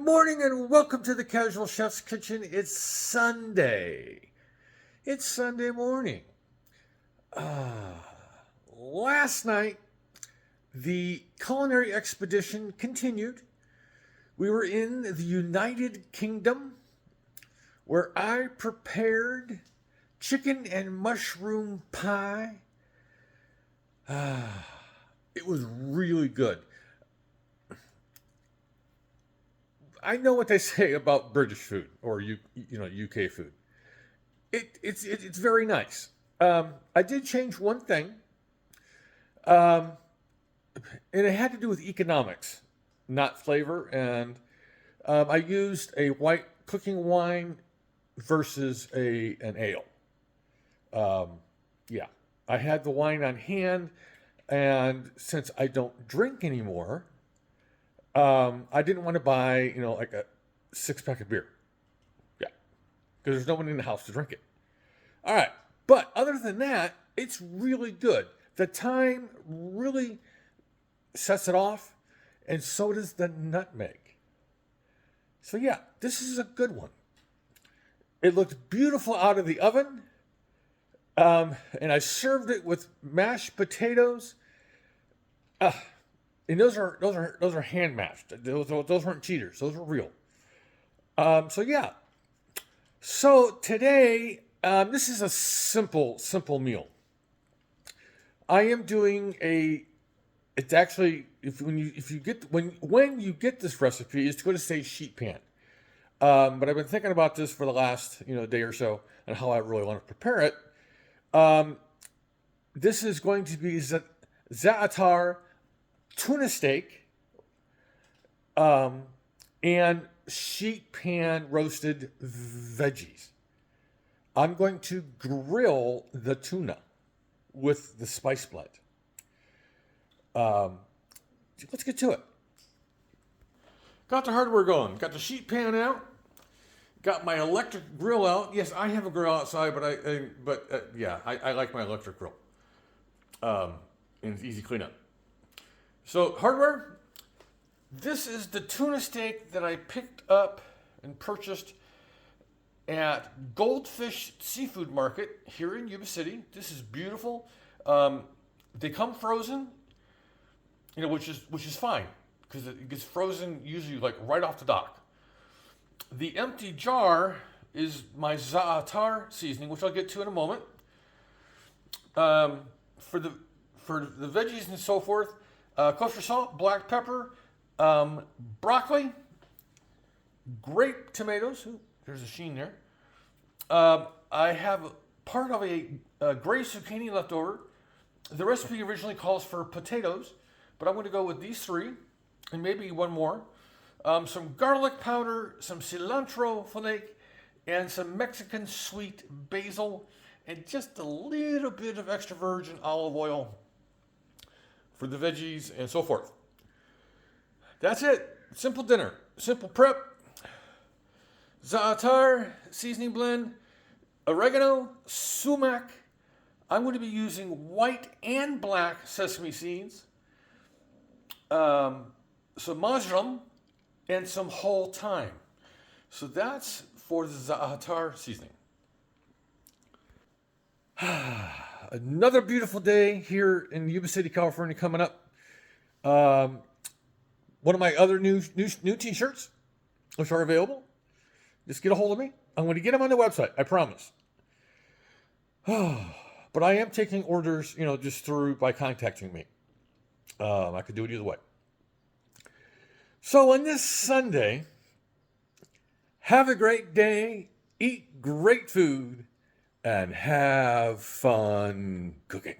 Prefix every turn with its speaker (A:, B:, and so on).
A: morning and welcome to the Casual Chef's Kitchen. It's Sunday. It's Sunday morning. Last night, the culinary expedition continued. We were in the United Kingdom where I prepared chicken and mushroom pie. It was really good. I know what they say about British food or UK food. It's very nice. I did change one thing, and it had to do with economics, not flavor. And I used a white cooking wine versus an ale. Yeah, I had the wine on hand, and since I don't drink anymore, I didn't want to buy, like a 6-pack of beer. Yeah, because there's no one in the house to drink it. All right, but other than that, it's really good. The thyme really sets it off, and so does the nutmeg. So yeah, this is a good one. It looked beautiful out of the oven, and I served it with mashed potatoes. And those are hand mashed. Those weren't cheaters. Those were real. So yeah. So today, this is a simple meal. I am doing It's actually when you get this recipe, it's going to say sheet pan. But I've been thinking about this for the last day or so and how I really want to prepare it. This is going to be Za'atar Tuna steak, and sheet pan roasted veggies. I'm going to grill the tuna with the spice blend. Let's get to it. Got the hardware going. Got the sheet pan out. Got my electric grill out. Yes, I have a grill outside, but I like my electric grill. And it's easy cleanup. So hardware, this is the tuna steak that I picked up and purchased at Goldfish Seafood Market here in Yuba City. This is beautiful. They come frozen, which is fine because it gets frozen usually like right off the dock. The empty jar is my Za'atar seasoning, which I'll get to in a moment. For the veggies and so forth. Kosher salt, black pepper, broccoli, grape tomatoes. Ooh, there's a sheen there. I have part of a gray zucchini left over. The recipe originally calls for potatoes, but I'm going to go with these three and maybe one more. Some garlic powder, some cilantro flake, and some Mexican sweet basil, and just a little bit of extra virgin olive oil for the veggies and so forth. That's it. Simple dinner. Simple prep. Za'atar seasoning blend. Oregano. Sumac. I'm going to be using white and black sesame seeds. Some marjoram. And some whole thyme. So that's for the Za'atar seasoning. Another beautiful day here in Yuba City, California coming up. One of my other new t-shirts, which are available. Just get a hold of me. I'm going to get them on the website, I promise. But I am taking orders, just by contacting me. I could do it either way. So on this Sunday, have a great day, eat great food, and have fun cooking.